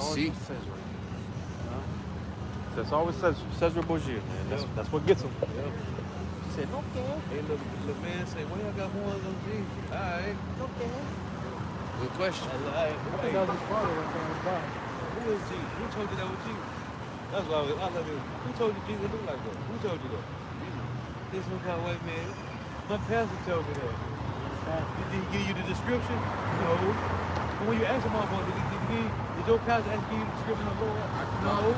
See? That's always Cesar Borgia, man. That's what gets him. Yep. She said, okay. Hey, little man say, well, I got horns on Jesus. All right. Okay. Good question. All right. Hey, That was his father that came by. who is Jesus? Who told you that was Jesus? That's why I love you. Who told you Jesus looked like that? Who told you that? This some kind of white man. My pastor told me that. Did he give you the description? No. But when you ask him about it, did your pastor ask you the description of the Lord? No.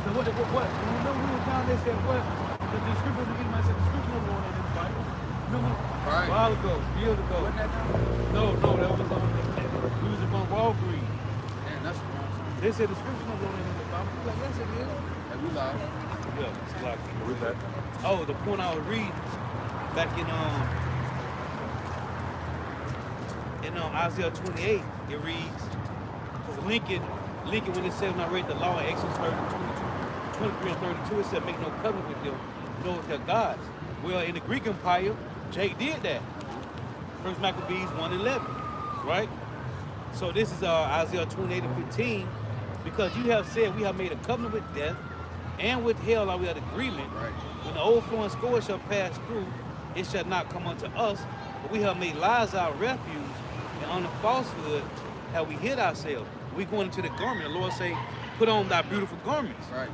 So what? Remember we were down there saying what? The description of the description of the Lord in the Bible. Remember? Right. A while ago, years ago. Wasn't that done? No, that was on. We was on Walgreens. Man, that's the wrong time. They said the description of the Lord in the Bible. I'm like, yes, it is. Hey, we live. Yeah, it's like. We back. Oh, the point I was reading back in Isaiah 28, it reads, Lincoln, when it says when I read the law in Exodus 23 and 32, it said make no covenant with them, nor with their gods. Well, in the Greek Empire, Jake did that. First Maccabees 1:11, right? So this is Isaiah 28 and 15, because you have said we have made a covenant with death, and with hell are we at agreement. Right. When the overflowing score shall pass through, it shall not come unto us. But we have made lies our refuge, and under falsehood have we hid ourselves. We going into the garment. The Lord say, put on thy beautiful garments. Right.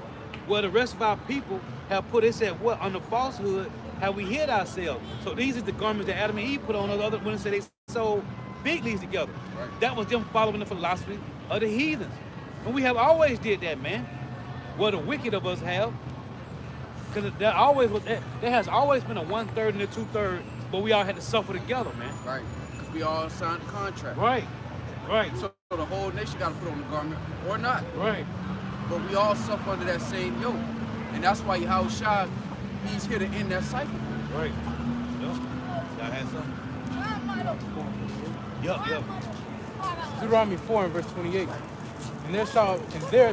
Well, the rest of our people have put, it said, what? Under falsehood have we hid ourselves. So these are the garments that Adam and Eve put on. The other when it said they sold fig leaves together. Right. That was them following the philosophy of the heathens. And we have always did that, man. Well, the wicked of us have. Because there has always been a 1/3 and a 2/3, but we all had to suffer together, man. Right. Because we all signed a contract. Right. So the whole nation got to put on the garment or not. Right. But we all suffer under that same yoke. And that's why Yahushua, he's here to end that cycle. Right. Yep. Y'all had something? Yep. Deuteronomy 4 and verse 28. And there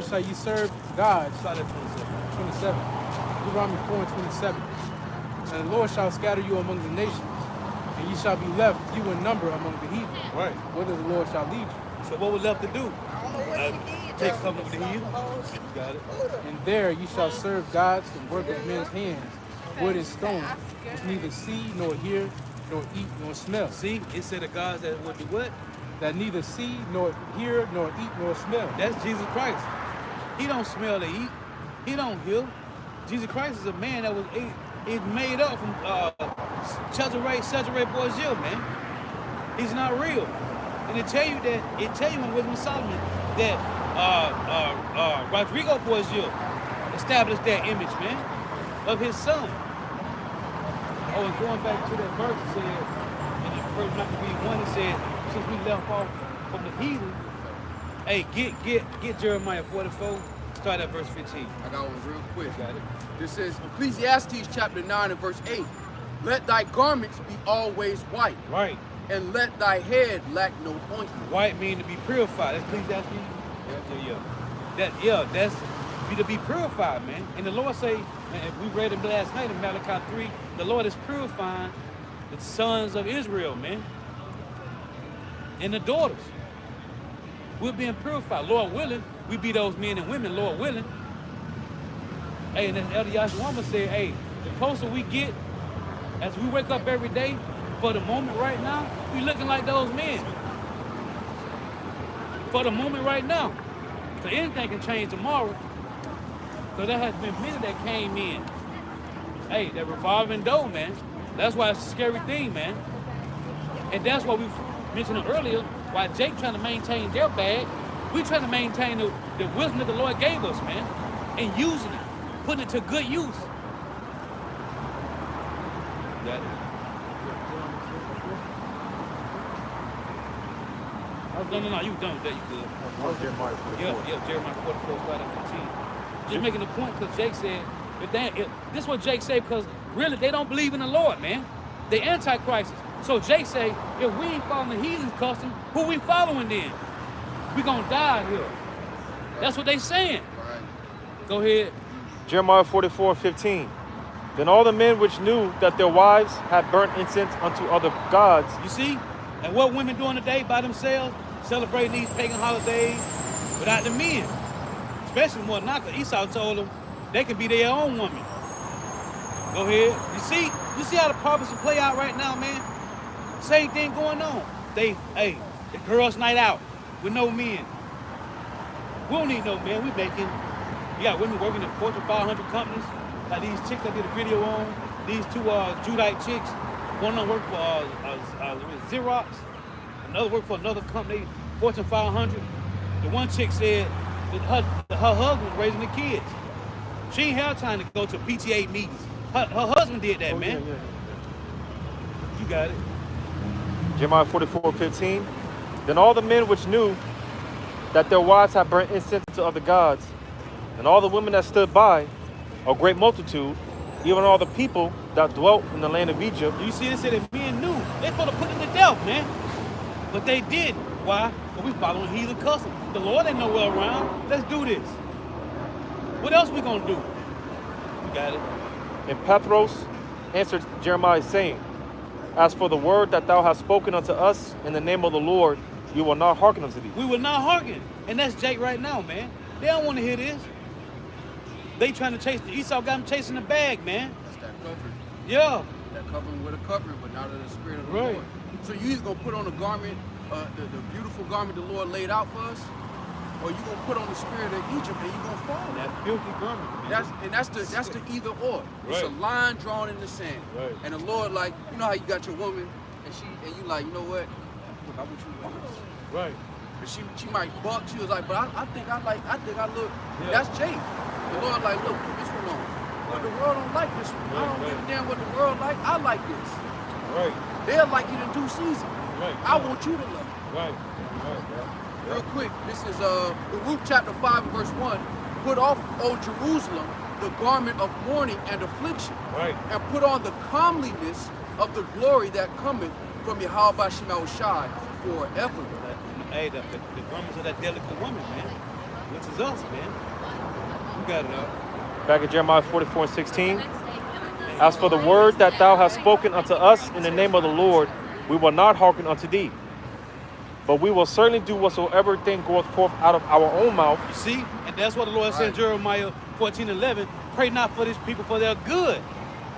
shall ye serve gods. Start at 27. 27. Deuteronomy 4 and 27. And the Lord shall scatter you among the nations, and ye shall be left few in number among the heathen. Right. Whither the Lord shall lead you. So what was left to do? Take something with the heathen. Got it. And there ye shall serve gods and work of men's hands, wood and stone, which neither see, nor hear, nor eat, nor smell. See, it said the gods that would do what? That neither see, nor hear, nor eat, nor smell. That's Jesus Christ. He don't smell or eat. He don't hear. Jesus Christ is a man that was made up from Cesare Borgia, man. He's not real. And it tell you in Wisdom of Solomon that Rodrigo Borgia established that image, man, of his son. Oh, and going back to that verse, it said, in the first Maccabees 1, it said, since we left off from the heathen, hey, get Jeremiah 44, start at verse 15. I got one real quick. Got it. This is Ecclesiastes chapter 9 and verse 8. Let thy garments be always white, Right. and let thy head lack no ointment. White mean to be purified. That's Ecclesiastes. Yeah. That's to be purified, man. And the Lord say, and we read it last night in Malachi 3, the Lord is purifying the sons of Israel, man. And the daughters. We're being purified. Lord willing, we be those men and women, Lord willing. Hey, and as Elder Yashwama said, hey, the closer we get, as we wake up every day, for the moment right now, we looking like those men. For the moment right now. So anything can change tomorrow. So there has been many that came in. Hey, that revolving door, man. That's why it's a scary thing, man. And that's why we mentioned earlier, why Jake trying to maintain their bag. We trying to maintain the wisdom that the Lord gave us, man. And using it. Putting it to good use. Got it. No, you done with that, you good. Jeremiah 44. Yeah, Jeremiah 44, start at 15. Just making the point because Jake said, this is what Jake said, because really they don't believe in the Lord, man. They antichrist. So Jake say, if we ain't following the heathen's custom, who we following then? We gonna die here. That's what they saying. Right. Go ahead. Jeremiah 44:15. Then all the men which knew that their wives had burnt incense unto other gods. You see? And what women doing today by themselves? Celebrating these pagan holidays, without the men. Especially more not, because Esau told them they can be their own woman. Go ahead. You see how the prophecy play out right now, man? Same thing going on. The girls' night out with no men. We don't need no men. We making, you got women working in Fortune 500 companies. Like these chicks I did a video on. These two Judite chicks. One of them worked for Xerox. Another worked for another company, Fortune 500. The one chick said that her husband was raising the kids. She ain't have time to go to PTA meetings. Her husband did that, man. Yeah. You got it. Jeremiah 44:15. Then all the men which knew that their wives had burnt incense to other gods, and all the women that stood by, a great multitude, even all the people that dwelt in the land of Egypt. You see, they said that men knew. They supposed to put them to death, man. But they didn't. Why? Because we following heathen custom. The Lord ain't nowhere around. Let's do this. What else we gonna do? You got it. And Pathros answered Jeremiah, saying, As for the word that thou hast spoken unto us in the name of the Lord, you will not hearken unto thee. We will not hearken. And that's Jake right now, man. They don't want to hear this. They trying to chase, Esau got them chasing the bag, man. That's that covering. Yeah. That covering with a covering, but not of the spirit of the Right. Lord. So you either gonna put on a garment, the beautiful garment the Lord laid out for us, or you gonna put on the spirit of Egypt and you gonna fall. That filthy garment, man. That's the either or. It's a Right. line drawn in the sand. Right. And the Lord, like, you know how you got your woman and you like, you know what? Look, I want you to do this. Right. But she might buck. She was like, but I think I look. Yeah. That's Jake. The Lord like, look, put this one on. But the world don't like this one. I don't give a damn what the world like. I like this. Right. They'll like it in due season. Right. I want you to love it. Right. Real quick, this is Luke chapter 5 and verse 1. Put off, O Jerusalem, the garment of mourning and affliction, Right. and put on the comeliness of the glory that cometh from Yahweh Shema Shai forever. Hey, the garments of that delicate woman, man. Which is us, man. You got it out. Back at Jeremiah 44:16. As for the word that thou hast spoken unto us in the name of the Lord, we will not hearken unto thee. But we will certainly do whatsoever thing goeth forth out of our own mouth. You see? And that's what the Lord said in Jeremiah 14:11. Pray not for these people for their good.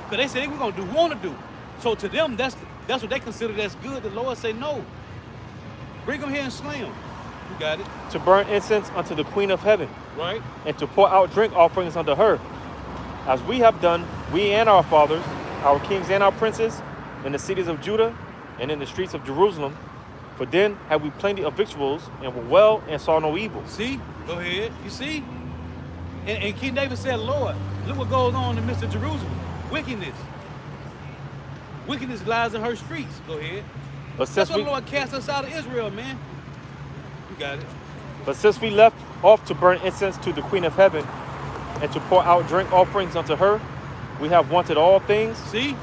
Because they say we're going to do, want to do. So to them, that's what they consider that's good. The Lord say no. Bring them here and slay them. You got it. To burn incense unto the Queen of Heaven, Right? and to pour out drink offerings unto her, as we have done, we and our fathers, our kings and our princes, in the cities of Judah and in the streets of Jerusalem. For then had we plenty of victuals, and were well, and saw no evil. See? Go ahead. You see? And King David said, Lord, look what goes on in the midst of Jerusalem. Wickedness. Wickedness lies in her streets. Go ahead. But That's since why we the Lord cast us out of Israel, man. You got it. But since we left off to burn incense to the Queen of Heaven, and to pour out drink offerings unto her, we have wanted all things. See?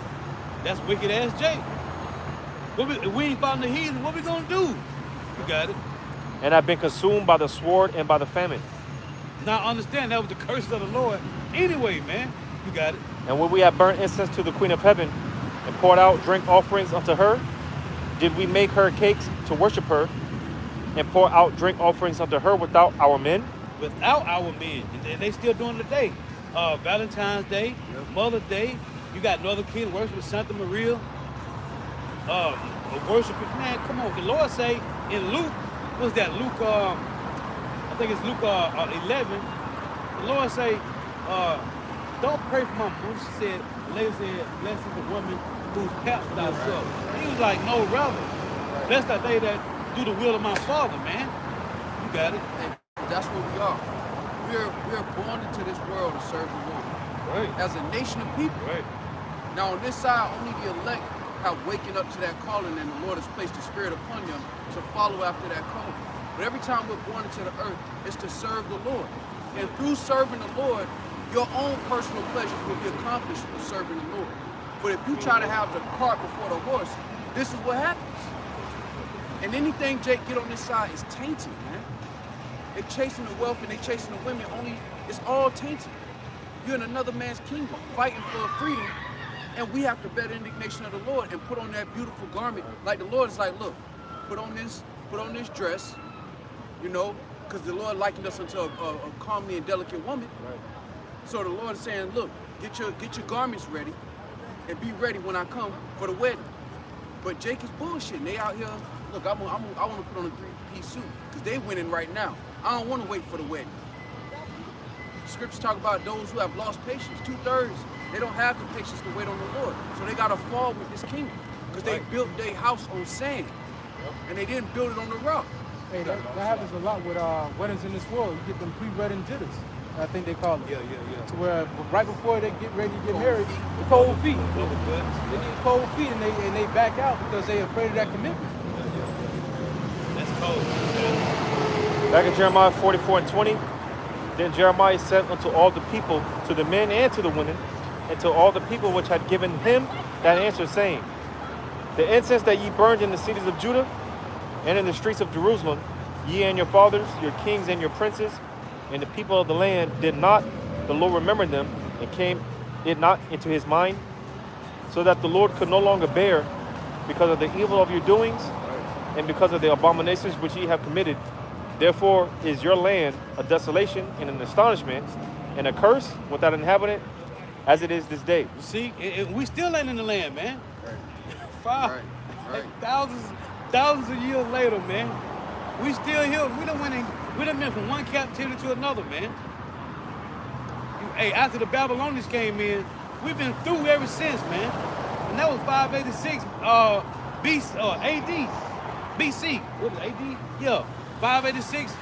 That's wicked ass Jake. If we ain't found the heathen, what we gonna do? You got it. And have been consumed by the sword and by the famine. Now understand that was the curse of the Lord. Anyway, man, you got it. And when we have burnt incense to the Queen of Heaven, and poured out drink offerings unto her, did we make her cakes to worship her, and pour out drink offerings unto her without our men? Without our men, and they still doing it today. Valentine's Day, Mother's Day. You got Northern Kingdom worship Santa Maria. Worship, man, come on. The Lord say in Luke, what's that? Luke, I think it's Luke 11. The Lord say, don't pray for my mom. She said, the lady said, blessed is the woman who's kept thy self. He was like, no, rather. Blessed are they that do the will of my Father, man. You got it. And that's what we are. We're born into this world to serve the Lord. Right. As a nation of people. Right. Now on this side, only the elect have waken up to that calling, and the Lord has placed the Spirit upon them to follow after that calling. But every time we're born into the earth, it's to serve the Lord. And through serving the Lord, your own personal pleasures will be accomplished through serving the Lord. But if you try to have the cart before the horse, this is what happens. And anything Jake get on this side is tainted, man. They're chasing the wealth and they're chasing the women. It's all tainted. You're in another man's kingdom, fighting for freedom, and we have to bear the indignation of the Lord and put on that beautiful garment. Like the Lord is like, look, put on this dress, you know, because the Lord likened us unto a comely and delicate woman. Right. So the Lord is saying, look, get your garments ready and be ready when I come for the wedding. But Jake is bullshitting. They out here, look, I want to put on a three-piece suit because they winning right now. I don't want to wait for the wedding. Scriptures talk about those who have lost patience. 2/3, they don't have the patience to wait on the Lord. So they got to fall with this kingdom because they built their house on sand and they didn't build it on the rock. Hey, that happens a lot with weddings in this world. You get them pre-wedding jitters, I think they call it. Yeah. To where right before they get ready to get married, the cold feet. Double cuts. They need cold feet and they back out because they're afraid of that commitment. That's cold. Yeah. Back in Jeremiah 44:20, then Jeremiah said unto all the people, to the men and to the women, and to all the people which had given him that answer, saying, the incense that ye burned in the cities of Judah and in the streets of Jerusalem, ye and your fathers, your kings and your princes, and the people of the land, did not the Lord remember them, and came it not into his mind, so that the Lord could no longer bear because of the evil of your doings, and because of the abominations which ye have committed. Therefore is your land a desolation and an astonishment, and a curse without inhabitant, as it is this day. You see, we still ain't in the land, man. Right. Thousands of years later, man. We still here. We done been from one captivity to another, man. Hey, after the Babylonians came in, we've been through ever since, man. And that was 586 AD. BC. What is it, AD? Yeah. 586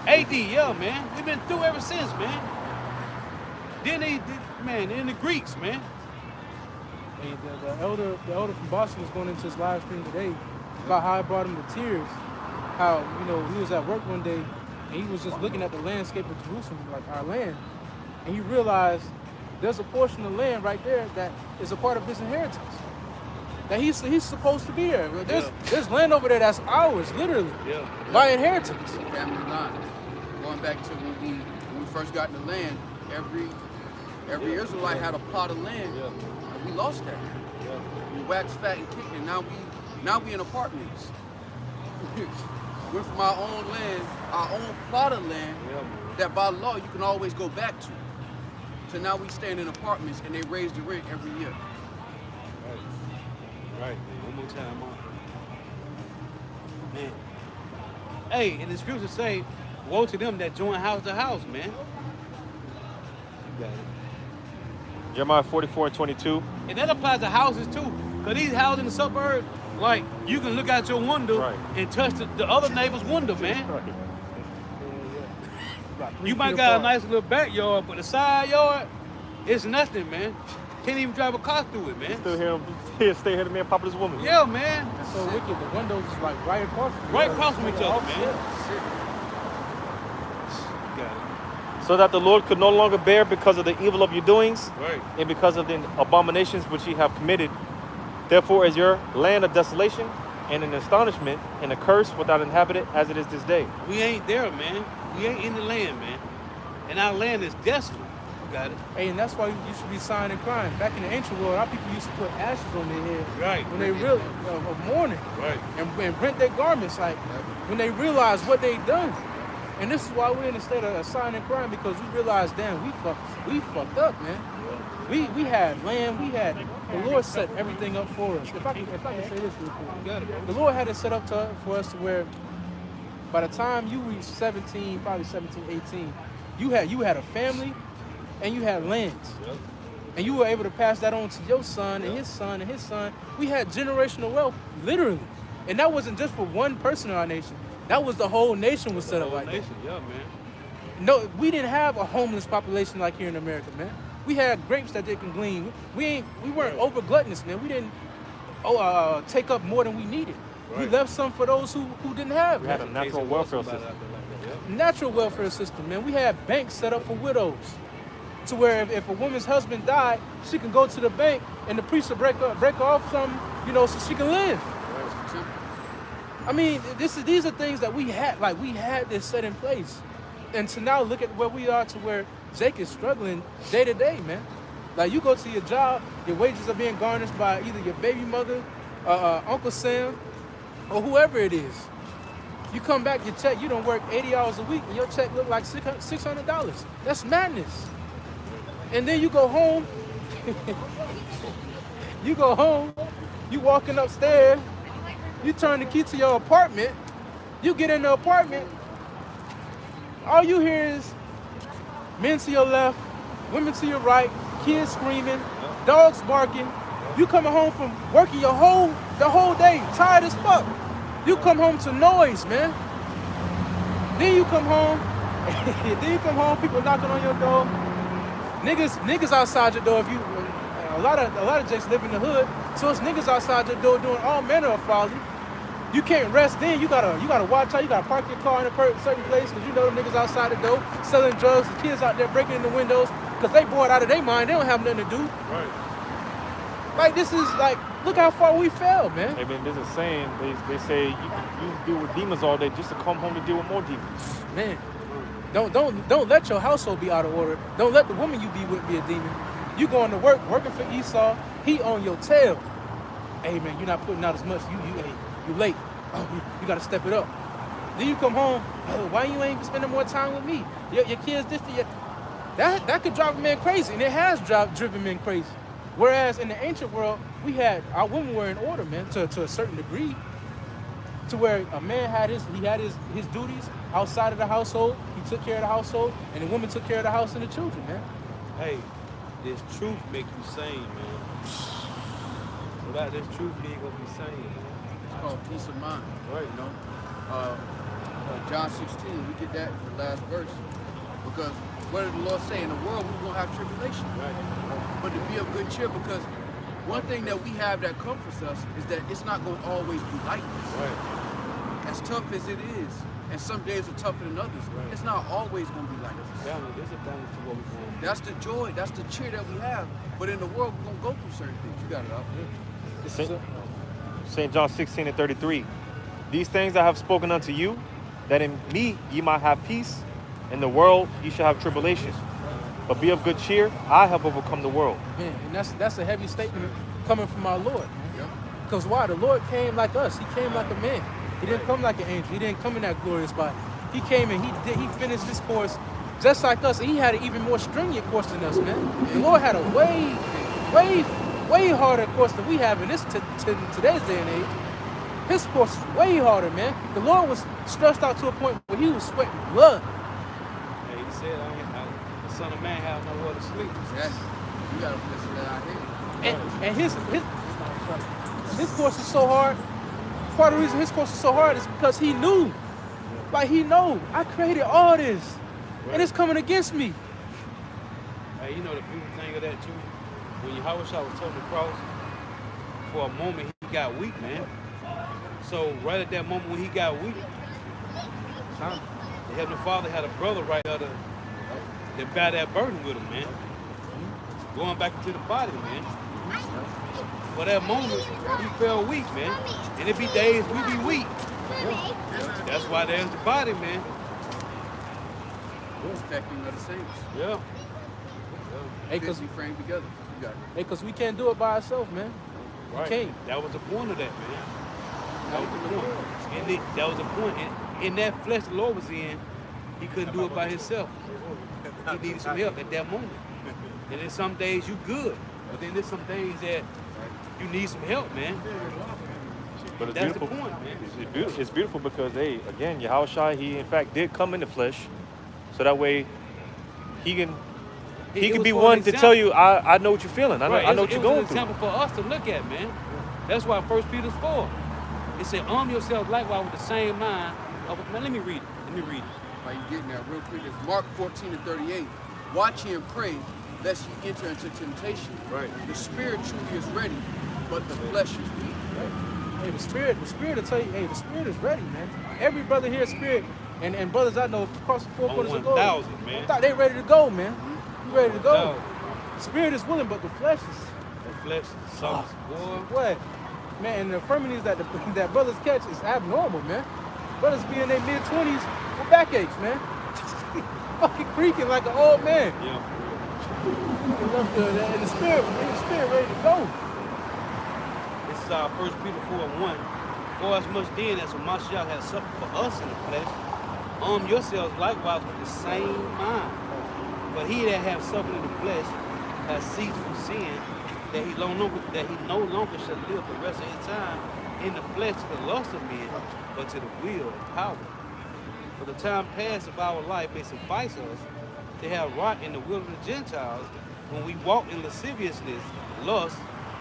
AD, yeah, man. We've been through ever since, man. Then then the Greeks, man. Hey, the elder from Boston was going into his live stream today about how it brought him to tears. How, he was at work one day and he was just looking at the landscape of Jerusalem, like our land, and he realized there's a portion of land right there that is a part of his inheritance. That he's supposed to be there. There's land over there that's ours, literally, by inheritance. Family line. Going back to when we first got the land, every Israelite had a plot of land. Yeah. And we lost that. Yeah. We waxed fat and kicked, and now we in apartments. We're from our own land, our own plot of land that by law you can always go back to. So now we stand in apartments and they raise the rent every year. Right. One more time, man. Hey, and the scriptures say, woe to them that join house to house, man. You got it. Jeremiah 44:22. And that applies to houses too. Because these houses in the suburbs, like, you can look out your window and touch the other neighbor's window, man. You might got a nice little backyard, but the side yard, it's nothing, man. Can't even drive a car through it, man. Still hear him, stay here, the man popping his woman. Yeah, man. It's so wicked. The windows is like right across from Right across from each other, man. So that the Lord could no longer bear because of the evil of your doings, Right. and because of the abominations which ye have committed. Therefore is your land a desolation and an astonishment and a curse without inhabitant, as it is this day. We ain't there, man. We ain't in the land, man. And our land is desolate. You got it. Hey, and that's why you should be sighing and crying. Back in the ancient world, our people used to put ashes on their head Right. when they really mourning Right. and rent their garments, like when they realize what they done. And this is why we're in a state of sighing and crying, because we realize, damn, we fucked up, man. We had land, the Lord set everything up for us. If I can say this real quick, the Lord had it set up for us to where by the time you reach 17, probably 17, 18, you had a family and you had lands. And you were able to pass that on to your son and his son and his son. We had generational wealth, literally. And that wasn't just for one person in our nation. That was the whole nation was set up like that. Yeah, man. No, we didn't have a homeless population like here in America, man. We had grapes that they can glean. We weren't over gluttonous, man. We didn't take up more than we needed. Right. We left some for those who didn't have. We had a Man. natural welfare system. Natural welfare system, man. We had banks set up for widows, to where if a woman's husband died, she can go to the bank and the priest will break her off something, so she can live. I mean, these are things that we had. Like, we had this set in place, and to now look at where we are, to where Jake is struggling day to day, man. Like, you go to your job, your wages are being garnished by either your baby mother, Uncle Sam, or whoever it is. You come back, your check, you don't work 80 hours a week, and your check look like $600. That's madness. And then you go home, you walking upstairs, you turn the key to your apartment, you get in the apartment, all you hear is men to your left, women to your right, kids screaming, dogs barking. You coming home from working the whole day, tired as fuck. You come home to noise, man. Then you come home, people knocking on your door. Niggas outside your door. If you, a lot of jakes live in the hood, so it's niggas outside your door doing all manner of folly. You can't rest. Then you gotta watch out. You gotta park your car in a certain place because you know the niggas outside the door selling drugs. The kids out there breaking in the windows because they bored out of their mind. They don't have nothing to do. Right. Like this is like, look how far we fell, man. I mean, there's a saying. They say you deal with demons all day just to come home to deal with more demons. Man, don't let your household be out of order. Don't let the woman you be with be a demon. You going to work, working for Esau. He on your tail. Hey man, you're not putting out as much. You late. Oh, you got to step it up. Then you come home. Oh, why you ain't spending more time with me? Your kids that could drive a man crazy, and it has driven men crazy. Whereas in the ancient world, our women were in order, man, to a certain degree, to where a man had his duties outside of the household. He took care of the household, and the woman took care of the house and the children, man. Hey, this truth make you sane, man. Without this truth, you ain't gonna be sane, man. It's called peace of mind. Right. You know, John 16, we get that in the last verse. Because what did the Lord say? In the world, we're gonna have tribulation. Right. But to be of good cheer, because one thing that we have that comforts us is that it's not going to always be like this. Right. As tough as it is, and some days are tougher than others, Right. it's not always going to be like this. There's a balance to what we're going. That's the joy, that's the cheer that we have. But in the world, we're going to go through certain things. You got it out. St. John 16:33. These things I have spoken unto you, that in me ye might have peace. In the world ye shall have tribulation. But be of good cheer, I have overcome the world. Man, and that's a heavy statement coming from our Lord. Because why? The Lord came like us. He came like a man. He didn't come like an angel. He didn't come in that glorious body. He came and he finished this course just like us. And he had an even more stringent course than us, man. The Lord had a way harder course than we have in today's day and age. His course is way harder, man. The Lord was stressed out to a point where he was sweating blood. Hey, he said, the Son of Man have nowhere to sleep. Exactly. You got to listen to that out here. And his course is so hard. Part of the reason his course is so hard is because he knew. Like he know, I created all this. Right. And it's coming against me. Hey, you know the beautiful thing of that too? When Yahweh was told to cross, for a moment he got weak, man. So right at that moment when he got weak, the Heavenly Father had a brother right there that bear that burden with him, man. Going back into the body, man. For that moment, he felt weak, man. And it be days we be weak. That's why there's the body, man. Affecting other saints. Yeah. Hey, because we framed together. You got it. Hey, because we can't do it by ourselves, man. Right. We can't. That was the point of that, man. That was the point. And that was the point. And in that flesh the Lord was in, he couldn't do it by himself. He needed some help at that moment. And then some days you good, but then there's some days that you need some help, man. But it's That's beautiful. the point, man. It's beautiful because, hey, again, Yahushua, he in fact did come in the flesh, so that way he can be one to tell you, I know what you're feeling. I know what you're going through. It was an example for us to look at, man. That's why 1 Peter 4. It said, arm yourselves likewise with the same mind. Man, let me read it. While you getting there, real quick, it's Mark 14:38. Watch ye and pray, lest ye enter into temptation. Right. The spirit truly is ready, but the flesh is weak. Right. Hey, the spirit will tell you, hey, the spirit is ready, man. Every brother here is spirit, and brothers I know across the four corners of the globe. 1,000, man. I thought they ready to go, man. You ready to go? The spirit is willing, but the flesh is. The flesh is soft, boy. What? Man, and the infirmities that that brothers catch is abnormal, man. Brothers be in their mid-20s with backaches, man. Fucking creaking like an old man. Yeah. And the spirit ready to go. This is 1 Peter 4:1. For as much then as Mashiach has suffered for us in the flesh, arm yourselves likewise with the same mind. For he that hath suffered in the flesh has ceased from sin, that he no longer shall live the rest of his time in the flesh to the lust of men, but to the will and power. For the time past of our life may suffice us to have wrought in the will of the Gentiles, when we walk in lasciviousness, lust,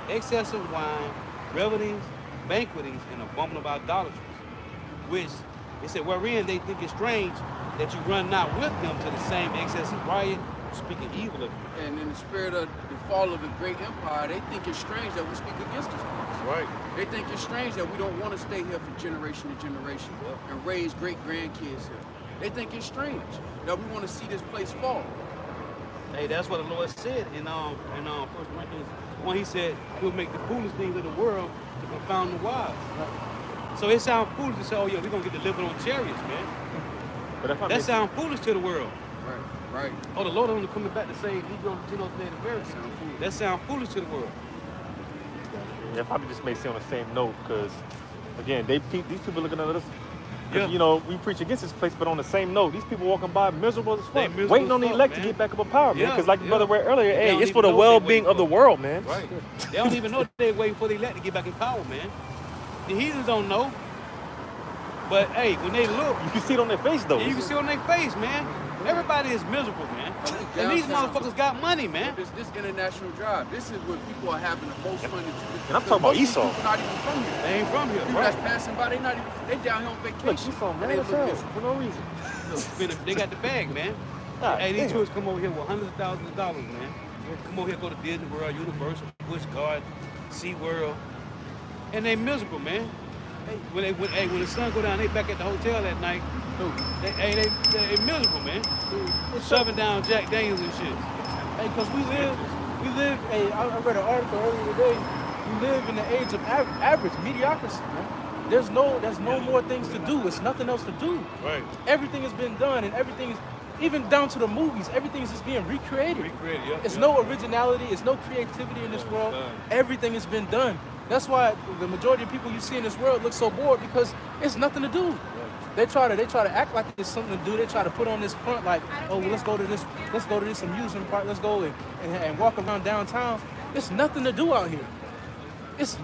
excess of wine, revelings, banquetings, and abominable idolatries, which it said, wherein they think it strange that you run not with them to the same excess of riot, speaking evil of you. And in the spirit of the fall of the great empire, they think it's strange that we speak against this place. Right. They think it's strange that we don't want to stay here for generation to generation and raise great grandkids here. They think it's strange that we want to see this place fall. Hey, that's what the Lord said in 1 Corinthians 1. He said he'll make the foolish things of the world to confound the wise. Right. So it sounds foolish to say, oh yeah, we're gonna get delivered on chariots, man. But that sounds foolish to the world. Right. Oh, the Lord only coming back to save Negroes, Latinos, Native Americans. That sounds foolish to the world. Yeah, probably just may say on the same note, because again, these people looking at us. Yeah. You know, we preach against this place, but on the same note, these people walking by miserable as They fuck, miserable waiting on as the fuck, elect to man. get back up in power, man. Yeah, Because like the brother read earlier, They hey, don't it's for even the know they well-being waiting of the for. world, man. Right. They don't even know they're waiting for the elect to get back in power, man. The heathens don't know. But hey, when they look, You can see it on their face, though. you can see on their face, man. Everybody is miserable, man. And these motherfuckers got money, man. This international drive, this is where people are having the most fun. And I'm talking about Most Esau. people not even from here. They ain't from here, People right? that's passing by, they down here on Look, vacation. Esau, And man, they that's look hell, miserable. for no reason. They got the bag, man. God Hey, these damn. tourists come over here with hundreds of thousands of dollars, man. Come over here, go to Disney World, Universal, Busch Garden, Sea World, and they miserable, man. When the sun go down, they back at the hotel at night. They miserable, man. Shoving down Jack Daniels and shit. Hey, because we live, hey, I read an article earlier today, we live in the age of average, mediocrity, man. There's no more things to do. It's nothing else to do. Right. Everything has been done, and everything is, even down to the movies, everything is just being recreated. Yeah. It's no originality, it's no creativity in this world. Everything has been done. That's why the majority of people you see in this world look so bored, because it's nothing to do. They try to act like it's something to do. They try to put on this front like, oh, well, let's go to this amusement park, let's go and walk around downtown. It's nothing to do out here. It's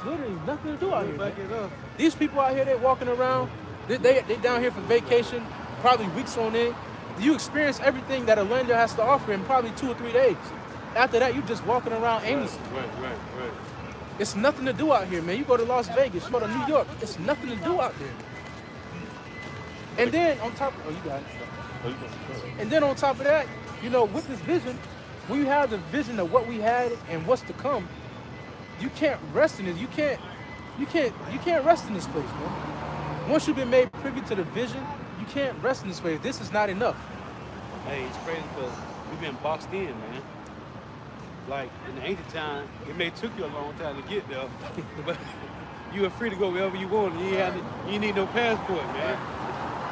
literally nothing to do out here. Man. These people out here, they're walking around, they down here for vacation, probably weeks on end. You experience everything that Orlando has to offer in probably 2 or 3 days. After that, you just walking around aimlessly. Right. It's nothing to do out here, man. You go to Las Vegas, you go to New York, it's nothing to do out there. And then on top, you got it. And then on top of that, you know, with this vision, when you have the vision of what we had and what's to come, you can't rest in this. You can't rest in this place, man. Once you've been made privy to the vision, you can't rest in this place. This is not enough. Hey, it's crazy because we've been boxed in, man. Like in the ancient time, it may took you a long time to get there, but you were free to go wherever you wanted. You need no passport, man.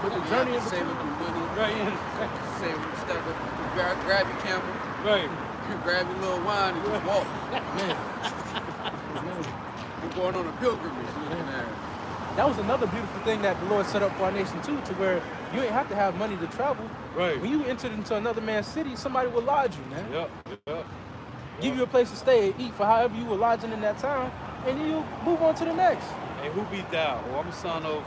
But the journey is save up your money. Right, yeah. Save up, stack up, grab your camera, Right. grab your little wine and just walk. man. You're going on a pilgrimage. Man. That was another beautiful thing that the Lord set up for our nation too, to where you ain't have to have money to travel. Right. When you entered into another man's city, somebody will lodge you, man. Yep. Give you a place to stay and eat for however you were lodging in that town, and then you move on to the next. Hey, who be thou? Oh, I'm a son of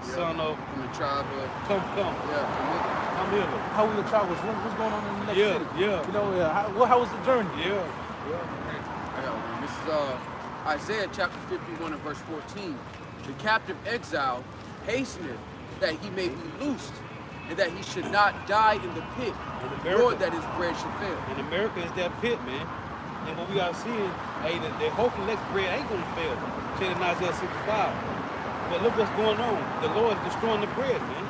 From the tribe of, come. yeah, Come here. How we the travels? What's going on in the next city? Yeah. You know, how was the journey? Yeah. I got one. This is Isaiah chapter 51 and verse 14. The captive exile hasteneth that he may be loosed, and that he should not die in the pit, nor that his bread should fail. In America, it's that pit, man. And what we are seeing, hey, the hopefully next bread ain't gonna fail. Check in Isaiah 65. But look what's going on. The Lord is destroying the bread, man.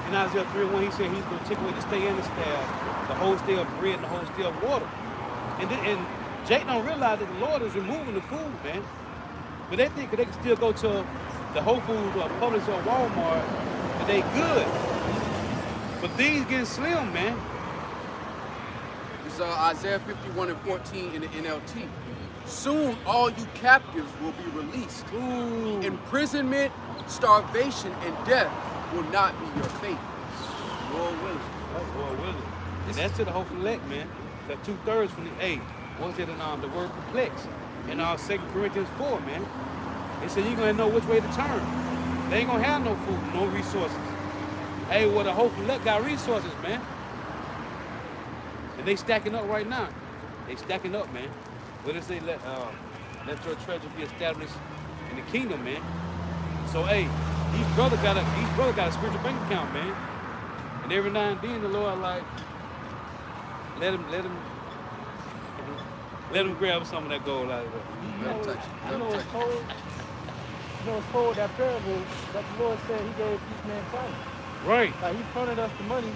In Isaiah 3:1, he said he's going to take away the stay and the staff, the whole stay of bread and the whole stay of water. And Jake don't realize that the Lord is removing the food, man. But they think they can still go to the Whole Foods or Publix or Walmart and they good. But these getting slim, man. It's Isaiah 51 and 14 in the NLT. Soon all you captives will be released. Ooh. Imprisonment, starvation, and death will not be your fate. Lord willing. Lord willing. And that's to the hopeful elect, man. The 2/3 from the A. What's it in the word perplex? In 2 Corinthians 4, man. It said you're gonna know which way to turn. They ain't gonna have no food, no resources. Hey, well, the hopeful elect got resources, man. And they stacking up right now. They stacking up, man. What does they let your treasure be established in the kingdom, man? So hey, these brothers got a spiritual bank account, man. And every now and then the Lord like let him grab some of that gold out of there. You know it's cold. You know it's cold, that parable that the Lord said he gave each man talent. Right, Like he fronted us the money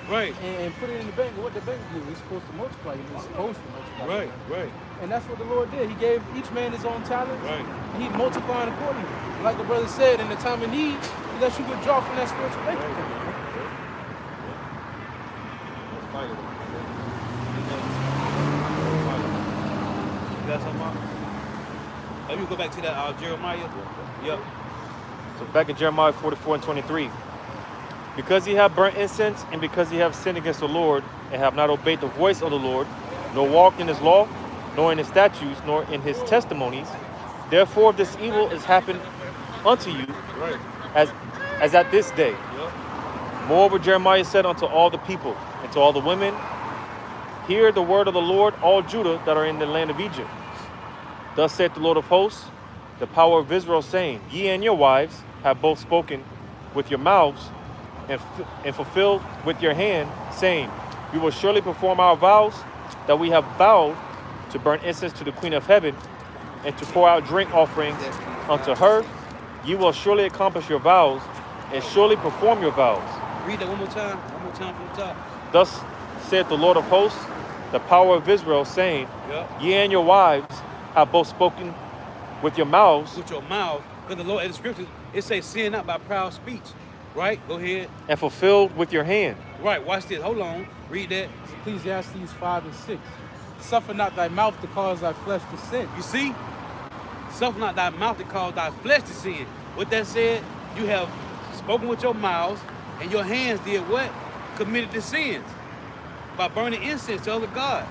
right, and put it in the bank. What the bank do? It's supposed to multiply. It's supposed to multiply. right, right, And that's what the Lord did. He gave each man his own talent. right. He multiplied accordingly. Like the brother said, in the time of need, he lets you withdraw from that spiritual bank account. You got something, Mark? Oh, you go back to that Jeremiah? Yep. So back in Jeremiah 44:23. Because ye have burnt incense, and because ye have sinned against the Lord, and have not obeyed the voice of the Lord, nor walked in his law, nor in his statutes, nor in his testimonies, therefore this evil is happened unto you Right. as at this day. Yep. Moreover, Jeremiah said unto all the people, and to all the women, hear the word of the Lord, all Judah that are in the land of Egypt. Thus saith the Lord of hosts, the power of Israel, saying, ye and your wives have both spoken with your mouths, and fulfilled with your hand, saying, we will surely perform our vows that we have vowed to burn incense to the Queen of Heaven, and to pour out drink offerings unto her. You will surely accomplish your vows, and surely perform your vows. Read that one more time from the top. Thus saith the Lord of hosts, the power of Israel, saying, Yep. ye and your wives have both spoken with your mouths, With your mouth, because the Lord in the scriptures, it says sin not by proud speech. Right? Go ahead. and fulfilled with your hand. Right, watch this. Hold on. Read that. Ecclesiastes 5 and 6. Suffer not thy mouth to cause thy flesh to sin. You see? Suffer not thy mouth to cause thy flesh to sin. With that said, you have spoken with your mouths, and your hands did what? Committed the sins by burning incense to other God.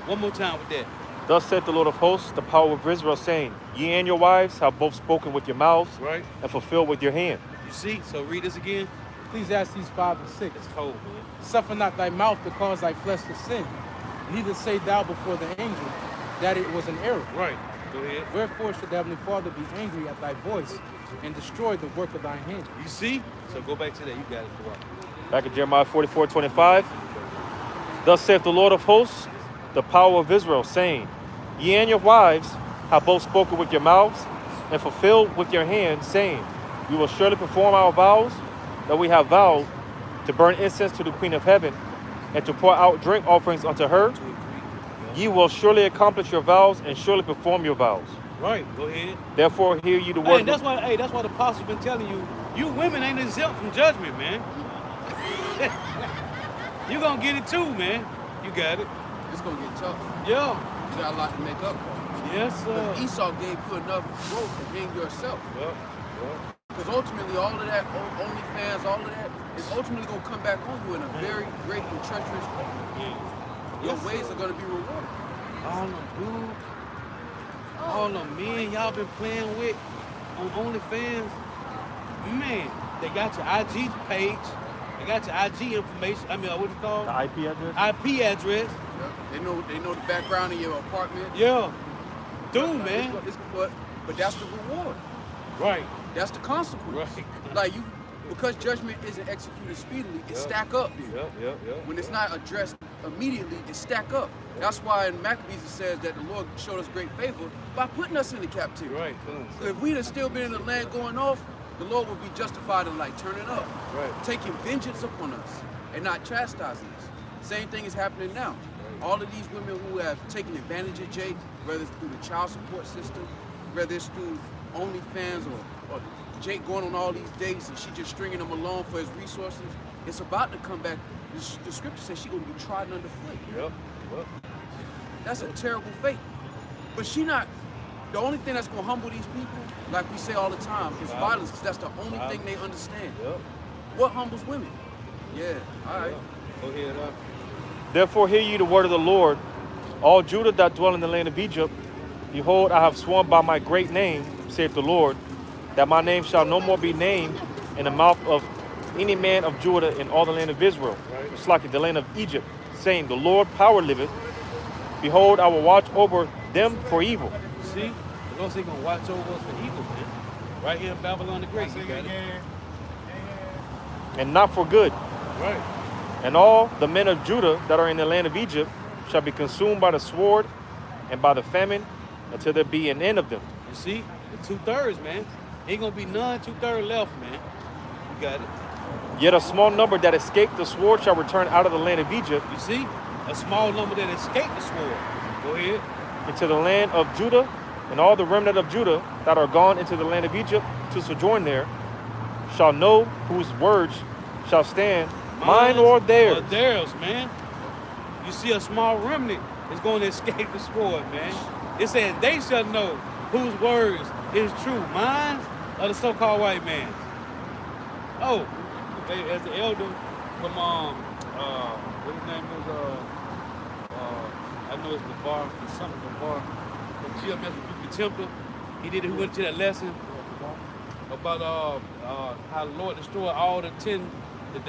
One more time with that. Thus saith the Lord of hosts, the power of Israel, saying, ye and your wives have both spoken with your mouths, Right? and fulfilled with your hand. You see? So read this again. Ecclesiastes 5 and 6. It's cold, man. Suffer not thy mouth to cause thy flesh to sin. Neither say thou before the angel that it was an error. Right. Go ahead. Wherefore should the Heavenly Father be angry at thy voice and destroy the work of thy hand? You see? So go back to that. You got it. Go on. Back in Jeremiah 44:25. Thus saith the Lord of hosts, the power of Israel, saying, ye and your wives have both spoken with your mouths, and fulfilled with your hand, saying, we will surely perform our vows that we have vowed to burn incense to the Queen of Heaven, and to pour out drink offerings unto her. Ye will surely accomplish your vows, and surely perform your vows. Right. Go ahead. Therefore hear ye the Hey, word. and that's why the apostles been telling you, you women ain't exempt from judgment, man. You gonna get it too, man. You got it. It's gonna get tough. Yeah. You got a lot to make up for. Yes, Because sir. Esau gave you enough rope to hang yourself. Yep. Because ultimately, all of that, OnlyFans, all of that, is ultimately going to come back on you in a very great and treacherous way. Your Yes, ways sir. are going to be rewarded. All them dudes, all them men y'all been playing with on OnlyFans, man, they got your IG page, they got your IG information. I mean, what it's called? The IP address? IP address. Yeah. They know the background of your apartment. Yeah. Dude, man. But that's the reward. Right. That's the consequence. Right. Like because judgment isn't executed speedily, it stack up then. Yep. When it's not addressed immediately, it stack up. That's why in Maccabees it says that the Lord showed us great favor by putting us into captivity. Right. Come on. If we'd have still been in the land going off, the Lord would be justified in like turning up, Right. taking vengeance upon us and not chastising us. Same thing is happening now. All of these women who have taken advantage of Jake, whether it's through the child support system, whether it's through OnlyFans or Jake going on all these dates and she just stringing him along for his resources, it's about to come back. The scripture says she's going to be trodden underfoot. Yep. That's a terrible fate. But she not, the only thing that's gonna humble these people, like we say all the time, is violence, because that's the only thing they understand. Yep. What humbles women? Yeah, all right. Go ahead, Therefore hear ye the word of the Lord, all Judah that dwell in the land of Egypt. Behold, I have sworn by my great name, saith the Lord, that my name shall no more be named in the mouth of any man of Judah in all the land of Israel. It's like the land of Egypt, saying, the Lord power liveth. Behold, I will watch over them for evil. See, the Lord said He's gonna watch over us for evil, man. Right here in Babylon the Great. You got it. And not for good. Right. And all the men of Judah that are in the land of Egypt shall be consumed by the sword and by the famine until there be an end of them. You see, the 2/3, man. Ain't gonna be none 2/3 left, man. You got it. Yet a small number that escaped the sword shall return out of the land of Egypt You see, a small number that escaped the sword. Go ahead. into the land of Judah, and all the remnant of Judah that are gone into the land of Egypt to sojourn there shall know whose words shall stand, mine or theirs. Or theirs, man. You see, a small remnant is going to escape the sword, man. It says they shall know whose words is true, mine or the so-called white man's. Oh, as the elder from what his name is, I know it's the bar, it's something the bar, from GMS with Temple. He went to that lesson about how the Lord destroyed all the 10 the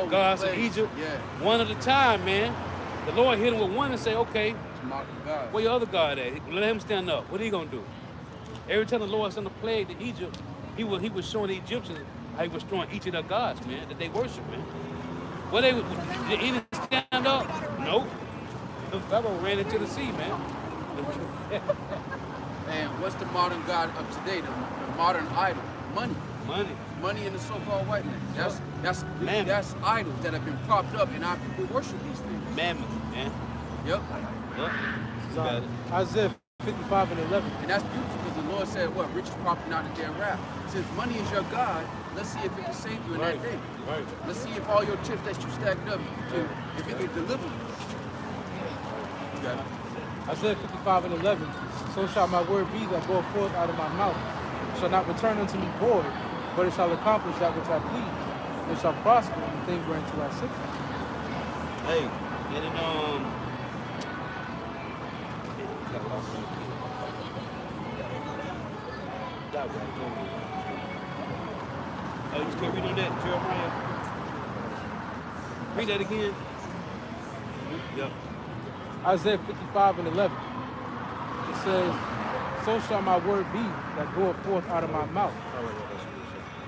gods of Egypt. Yeah. One at a time, man. The Lord hit him with one and say, okay, Mark God. where your other God at? Let him stand up. What are he gonna do? Every time the Lord sent a plague to Egypt, he was showing the Egyptians how he was destroying each of their gods, man, that they worship, man. What did any stand up? Nope. The Pharaoh ran into the sea, man. And what's the modern God of today? The modern idol, money. Money in the so-called white man. That's idols that have been propped up, and our people worship these things. Mammon, man. Yep. Yep. You got it. Isaiah 55 and 11. And that's beautiful because the Lord said, what? Riches propping out of their wrath. Since money is your God, let's see if it can save you in that day. Right. Let's see if all your chips that you stacked up, if it can deliver you. You got it. Isaiah 55 and 11. So shall my word be that goeth forth out of my mouth. It shall not return unto me void, but it shall accomplish that which I please. It shall prosper in the thing whereunto I sent it. Hey, and then oh, you just can't read on that, Jeremiah. Read that again. Yep. Isaiah 55 and 11. It says, so shall my word be that goeth forth out of my mouth.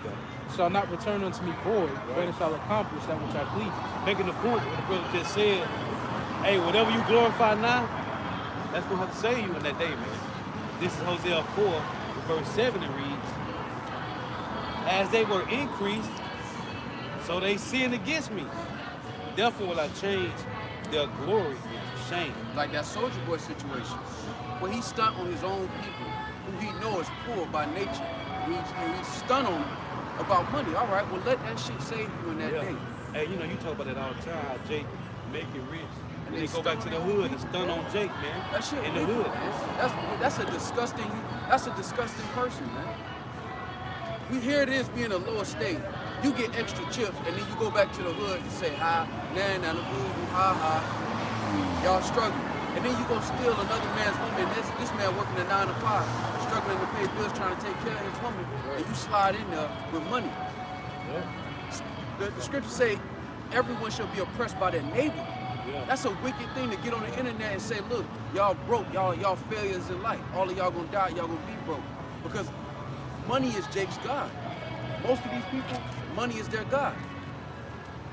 It shall not return unto me void, but it shall accomplish that which I please. Making the point what the brother just said, hey, whatever you glorify now, that's going to have to save you in that day, man. This is Hosea 4, verse 7, it reads, as they were increased, so they sinned against me. Therefore will I change their glory into shame. Like that Soldier Boy situation, where he stunt on his own people, who he knows is poor by nature. He stunt on them about money. All right, well, let that shit save you in that day. Hey, you know, you talk about that all the time, how Jake make it rich. And then they go back to the hood and stun on Jake, man. That shit in the wicked, hood. Man. That's a disgusting person, man. We hear it is being a lower state. You get extra chips, and then you go back to the hood and say, hi, nah, ha. Y'all struggling. And then you go steal another man's woman. This man working a 9 to 5, struggling to pay bills, trying to take care of his woman, and you slide in there with money. The scriptures say everyone shall be oppressed by their neighbor. That's a wicked thing to get on the internet and say, look, y'all broke, y'all failures in life. All of y'all gonna die, y'all gonna be broke. Because money is Jake's God. Most of these people, money is their God.